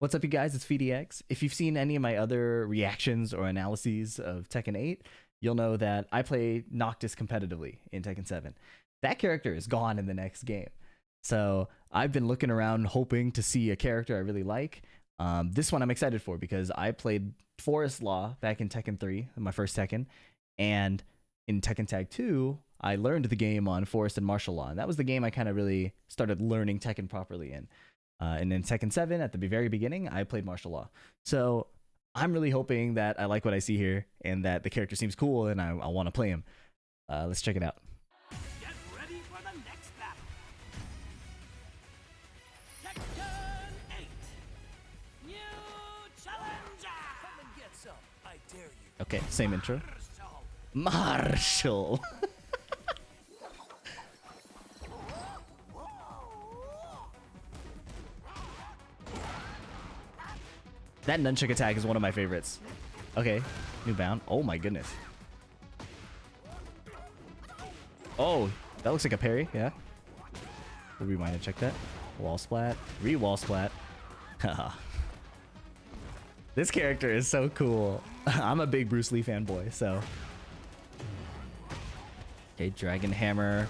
What's up, you guys? It's PhiDX. If you've seen any of my other reactions or analyses of Tekken 8, you'll know that I play Noctis competitively in Tekken 7. That character is gone in the next game. So I've been looking around hoping to see a character I really like. This one I'm excited for because I played Forest Law back in Tekken 3, my first Tekken, and in Tekken Tag 2, I learned the game on Forest and Martial Law, and that was the game I kind of really started learning Tekken properly in. And in Tekken 7, at the very beginning, I played Martial Law. So I'm really hoping that I like what I see here and that the character seems cool and I want to play him. Let's check it out. Get ready for the next battle. Tekken 8. New challenger. Come and get some. I dare you. Okay, same intro. Martial. That nunchuck attack is one of my favorites. Okay, new bound. Oh my goodness. Oh, that looks like a parry. Yeah. We'll rewind and check that. Wall splat. Re-wall splat. Haha. This character is so cool. I'm a big Bruce Lee fanboy, so. Okay, Dragon Hammer.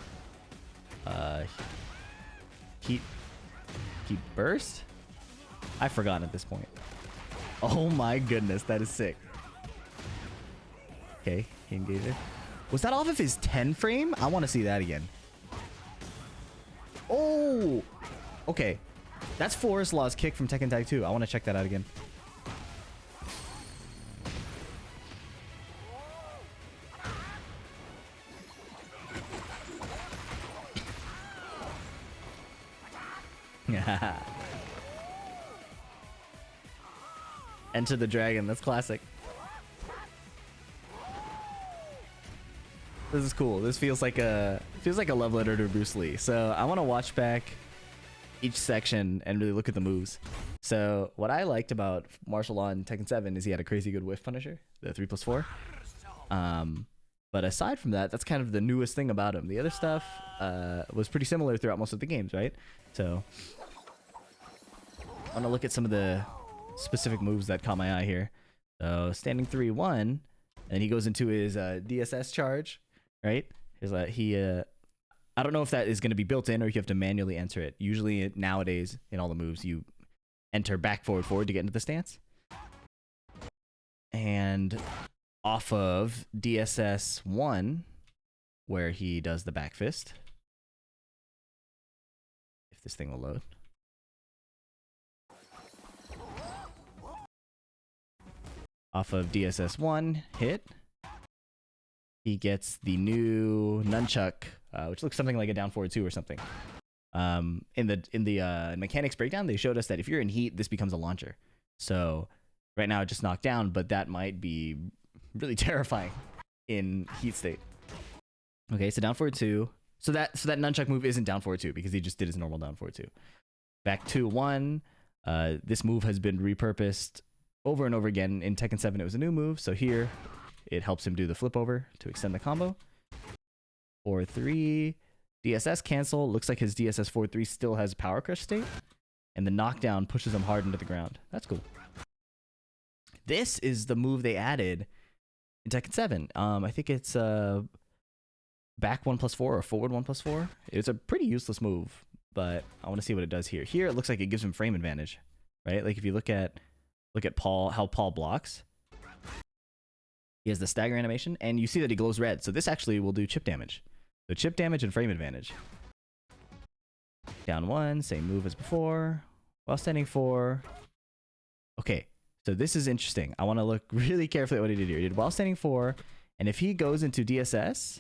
Heat burst? I've forgotten at this point. Oh my goodness, that is sick. Okay, engager. Was that off of his 10 frame? I want to see that again. Oh! Okay. That's Forest Law's kick from Tekken Tag 2. I want to check that out again. Enter the Dragon. That's classic. This is cool. This feels like a love letter to Bruce Lee. So I want to watch back each section and really look at the moves. So what I liked about Martial Law in Tekken 7 is he had a crazy good whiff punisher, the 3+4. But aside from that, that's kind of the newest thing about him. The other stuff was pretty similar throughout most of the games, right? So I want to look at some of the specific moves that caught my eye here. So standing 3-1, and he goes into his DSS charge, right? I don't know if that is going to be built in or you have to manually enter it. Usually nowadays in all the moves you enter back forward to get into the stance. And off of DSS 1, where he does the back fist. If this thing will load. Off of DSS 1 hit, he gets the new nunchuck, which looks something like a down forward 2 or something. In the mechanics breakdown, they showed us that if you're in heat, this becomes a launcher. So right now it just knocked down, but that might be really terrifying in heat state. Okay, so down forward 2. So that nunchuck move isn't down forward 2 because he just did his normal down forward 2. Back 2-1. This move has been repurposed over and over again. In Tekken 7 it was a new move, so here it helps him do the flip over to extend the combo. 4-3 DSS cancel. Looks like his DSS 4-3 still has power crush state, and the knockdown pushes him hard into the ground. That's cool. This is the move they added in Tekken 7. I think it's back 1+4 or forward 1+4. It's a pretty useless move, but I want to see what it does here. Here it looks like it gives him frame advantage, right? Like if you look at Paul, how Paul blocks. He has the stagger animation, and you see that he glows red. So this actually will do chip damage. So chip damage and frame advantage. Down 1, same move as before. While standing 4. Okay, so this is interesting. I want to look really carefully at what he did here. He did while standing 4, and if he goes into DSS.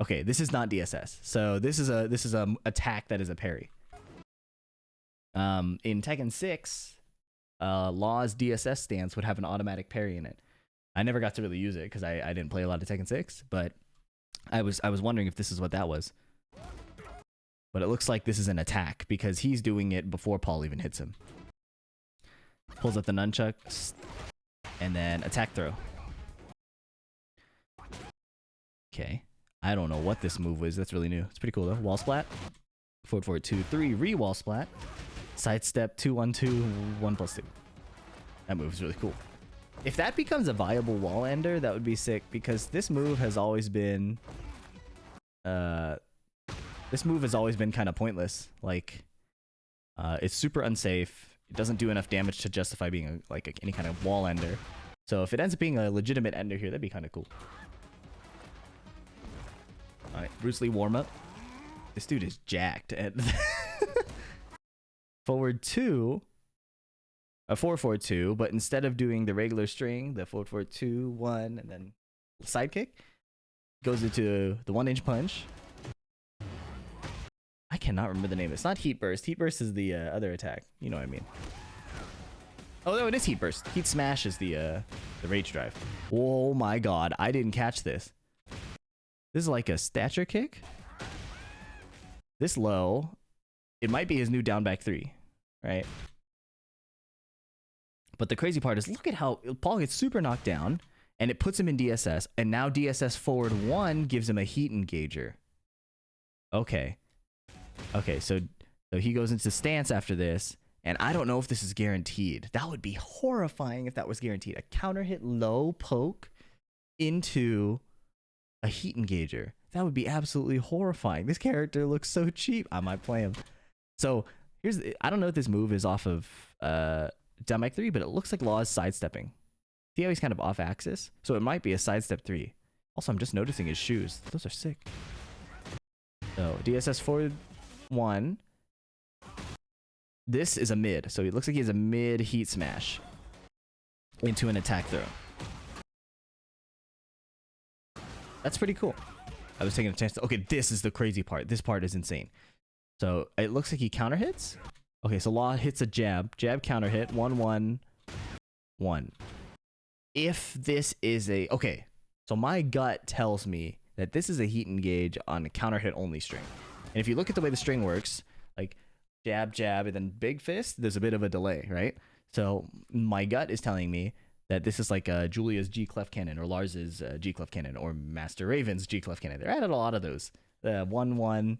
Okay, this is not DSS. So this is a attack that is a parry. In Tekken 6. Law's DSS stance would have an automatic parry in it. I never got to really use it because I didn't play a lot of Tekken 6, but I was wondering if this is what that was. But it looks like this is an attack because he's doing it before Paul even hits him. Pulls up the nunchuck and then attack throw. Okay. I don't know what this move was. That's really new. It's pretty cool though. Wall splat. Forward 2-3 re-wall splat. Sidestep 2-1-2, 1+2. That move is really cool. If that becomes a viable wall ender, that would be sick, because this move has always been kind of pointless. Like, it's super unsafe. It doesn't do enough damage to justify being any kind of wall ender. So if it ends up being a legitimate ender here, that'd be kind of cool. All right, Bruce Lee warm up. This dude is jacked. At forward 2, a 4-4-2, but instead of doing the regular string, the 4-4-2, 1, and then sidekick, goes into the 1-inch punch. I cannot remember the name. It's not Heat Burst. Heat Burst is the other attack. You know what I mean. Oh, no, it is Heat Burst. Heat Smash is the Rage Drive. Oh my god, I didn't catch this. This is like a stature kick. This low. It might be his new down back 3, right? But the crazy part is, look at how Paul gets super knocked down, and it puts him in DSS, and now DSS forward 1 gives him a heat engager. Okay. Okay, so he goes into stance after this, and I don't know if this is guaranteed. That would be horrifying if that was guaranteed. A counter hit low poke into a heat engager. That would be absolutely horrifying. This character looks so cheap. I might play him. So I don't know if this move is off of down back 3, but it looks like Law is sidestepping. See how he's kind of off axis? So it might be a sidestep 3. Also, I'm just noticing his shoes. Those are sick. So DSS forward 1. This is a mid. So it looks like he has a mid heat smash into an attack throw. That's pretty cool. I was taking a chance to... Okay, this is the crazy part. This part is insane. So it looks like he counter hits. Okay, so Law hits a jab. Jab counter hit. 1-1-1. If this is a... Okay, so my gut tells me that this is a heat engage on a counter hit only string. And if you look at the way the string works, like jab, jab, and then big fist, there's a bit of a delay, right? So my gut is telling me that this is like Julia's G clef cannon, or Lars's G clef cannon, or Master Raven's G clef cannon. They're added a lot of those. 1-1,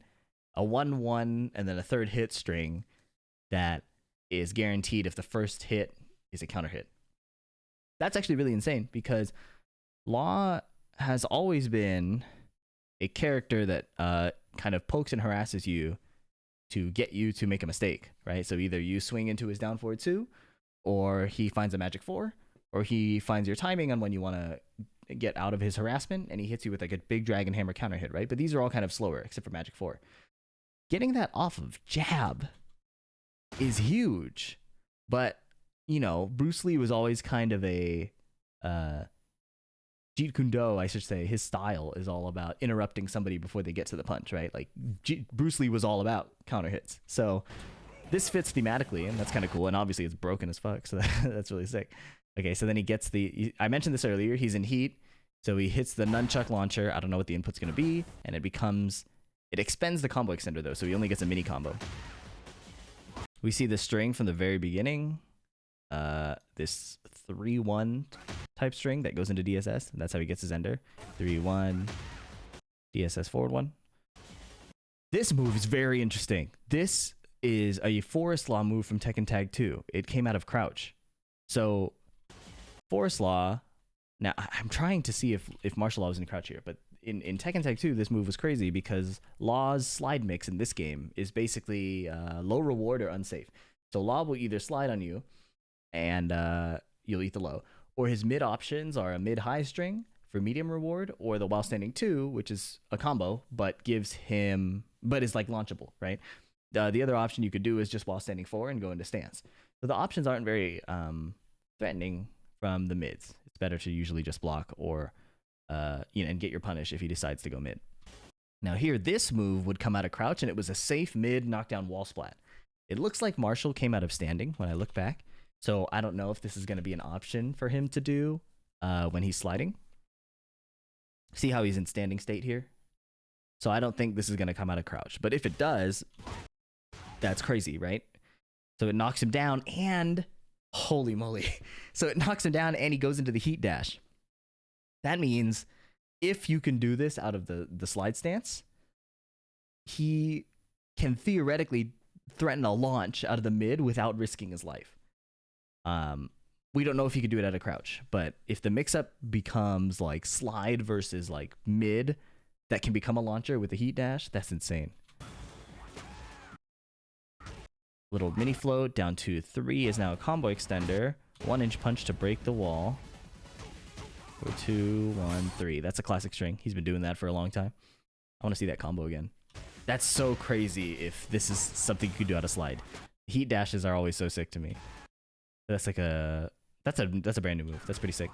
a 1-1, and then a third hit string that is guaranteed if the first hit is a counter hit. That's actually really insane, because Law has always been a character that kind of pokes and harasses you to get you to make a mistake, right? So either you swing into his down forward 2, or he finds a magic 4, or he finds your timing on when you want to get out of his harassment, and he hits you with like a big dragon hammer counter hit, right? But these are all kind of slower, except for magic 4. Getting that off of jab is huge. But, you know, Bruce Lee was always kind of a... Jeet Kune Do, I should say, his style is all about interrupting somebody before they get to the punch, right? Like, Bruce Lee was all about counter hits. So this fits thematically, and that's kind of cool. And obviously it's broken as fuck, so that's really sick. Okay, so then he gets I mentioned this earlier, he's in heat, so he hits the nunchuck launcher. I don't know what the input's going to be, and it expends the combo extender, though, so he only gets a mini combo. We see the string from the very beginning, this 3-1 type string that goes into DSS, and that's how he gets his ender. 3-1, DSS forward 1. This move is very interesting. This is a Forest Law move from Tekken Tag 2. It came out of crouch. So Forest Law, now I'm trying to see if martial law was in crouch here, but in Tekken Tag 2, this move was crazy because Law's slide mix in this game is basically low reward or unsafe. So Law will either slide on you and you'll eat the low, or his mid options are a mid-high string for medium reward, or the while standing 2, which is a combo, but is like launchable, right? The other option you could do is just while standing 4 and go into stance. So the options aren't very threatening from the mids. It's better to usually just block or and get your punish if he decides to go mid. Now here, this move would come out of crouch, and it was a safe mid knockdown wall splat. It looks like Marshall came out of standing when I look back, so I don't know if this is going to be an option for him to do when he's sliding. See how he's in standing state here? So I don't think this is going to come out of crouch, but if it does, that's crazy, right? So it knocks him down, and holy moly. So it knocks him down, and he goes into the heat dash. That means if you can do this out of the slide stance, he can theoretically threaten a launch out of the mid without risking his life. We don't know if he could do it at a crouch, but if the mix-up becomes like slide versus like mid that can become a launcher with a heat dash, that's insane. Little mini float down to 3 is now a combo extender. 1-inch punch to break the wall. 2, 1, 3. That's a classic string. He's been doing that for a long time. I want to see that combo again. That's so crazy if this is something you could do out of slide. Heat dashes are always so sick to me. That's like a that's a brand new move. That's pretty sick.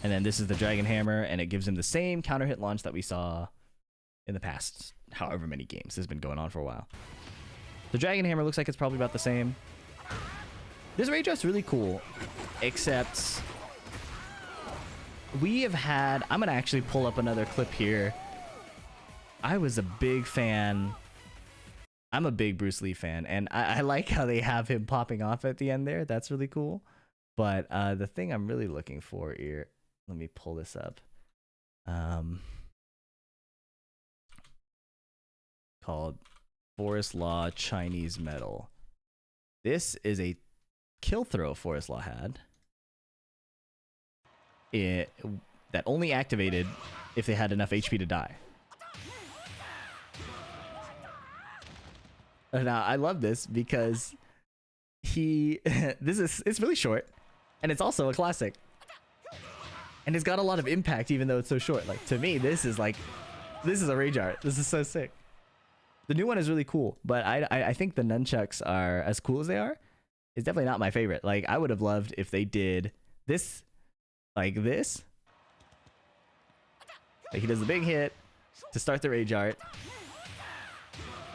And then this is the Dragon Hammer, and it gives him the same counter hit launch that we saw in the past however many games. This has been going on for a while. The Dragon Hammer looks like it's probably about the same. This rage out's really cool, except we have had... I'm going to actually pull up another clip here. I was a big fan. I'm a big Bruce Lee fan, and I like how they have him popping off at the end there. That's really cool. But the thing I'm really looking for here... Let me pull this up. Called Forest Law Chinese Metal. This is a kill throw Forest Law had. That only activated if they had enough HP to die. Now I love this because it's really short, and it's also a classic, and it's got a lot of impact even though it's so short. Like, to me, this is a rage art. This is so sick. The new one is really cool, but I think the nunchucks are as cool as they are. It's definitely not my favorite. Like, I would have loved if they did this, like this. Like, he does the big hit to start the rage art,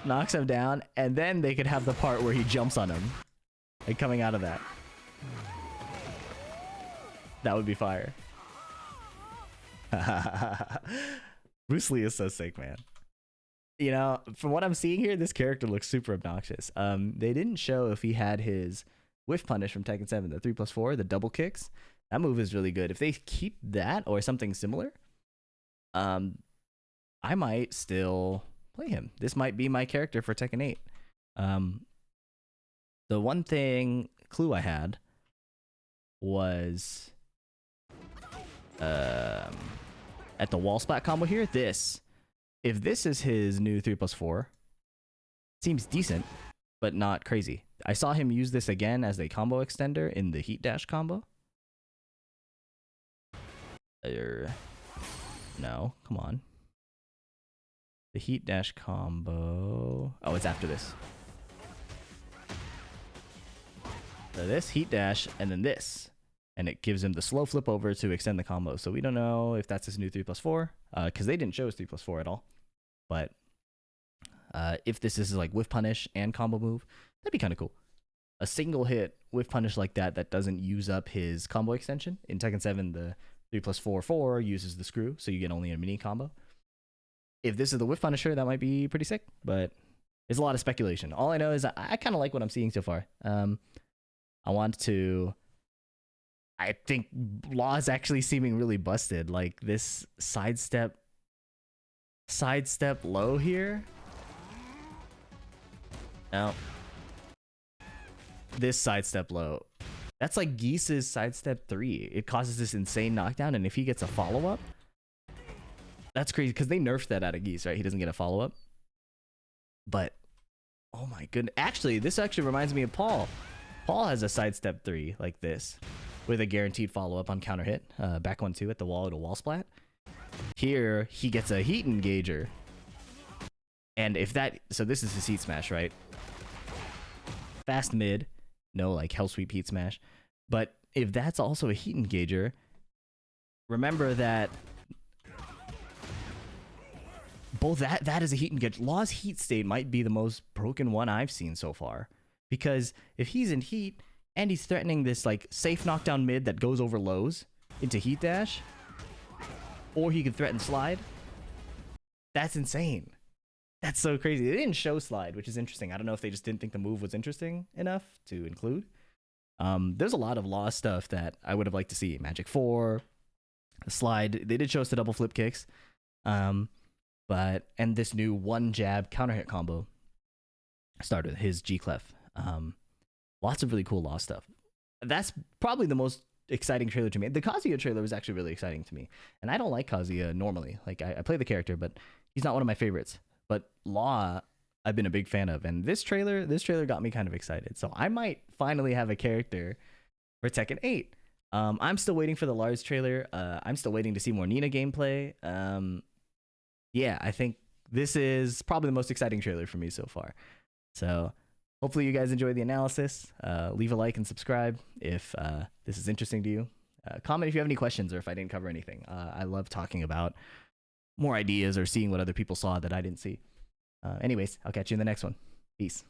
knocks him down, and then they could have the part where he jumps on him, like coming out of that. That would be fire. Bruce Lee is so sick, man. You know, from what I'm seeing here, this character looks super obnoxious. They didn't show if he had his whiff punish from Tekken 7, the 3+4, the double kicks. That move is really good. If they keep that or something similar, I might still play him. This might be my character for Tekken 8. The one clue I had was at the wall splat combo here. If this is his new 3+4, seems decent, but not crazy. I saw him use this again as a combo extender in the heat dash combo. No, come on. The heat dash combo. Oh, it's after this. So this heat dash and then this, and it gives him the slow flip over to extend the combo. So we don't know if that's his new 3+4, because they didn't show his 3+4 at all. But if this is like whiff punish and combo move, that'd be kind of cool. A single hit whiff punish like that doesn't use up his combo extension. In Tekken 7, the 3+4 uses the screw, so you get only a mini combo. If this is the whiff punisher, that might be pretty sick, but it's a lot of speculation. All I know is I kind of like what I'm seeing so far. I think Law is actually seeming really busted. Like, this sidestep low here. No. This sidestep low. That's like Geese's sidestep 3. It causes this insane knockdown, and if he gets a follow-up, that's crazy, because they nerfed that out of Geese, right? He doesn't get a follow-up. But, oh my goodness. Actually, this actually reminds me of Paul. Paul has a sidestep 3 like this, with a guaranteed follow-up on counter hit. Back 1-2 at the wall, at a wall splat. Here, he gets a heat engager. And if that... So this is his heat smash, right? Fast mid. No, like, hell sweep heat smash. But if that's also a heat engager, remember that... Both that is a heat engage. Law's heat state might be the most broken one I've seen so far. Because if he's in heat, and he's threatening this like safe knockdown mid that goes over lows into heat dash, or he could threaten slide, that's insane. That's so crazy. They didn't show slide, which is interesting. I don't know if they just didn't think the move was interesting enough to include. There's a lot of Law stuff that I would have liked to see. Magic 4, the slide. They did show us the double flip kicks. And this new one jab counter hit combo started his G Clef. Lots of really cool Law stuff. That's probably the most exciting trailer to me. The Kazuya trailer was actually really exciting to me, and I don't like Kazuya normally. Like I play the character, but he's not one of my favorites. But Law, I've been a big fan of, and this trailer got me kind of excited. So I might finally have a character for Tekken 8. I'm still waiting for the Lars trailer. I'm still waiting to see more Nina gameplay. Yeah, I think this is probably the most exciting trailer for me so far. So hopefully you guys enjoy the analysis. Leave a like and subscribe if this is interesting to you. Comment if you have any questions or if I didn't cover anything. I love talking about more ideas or seeing what other people saw that I didn't see. Anyways, I'll catch you in the next one. Peace.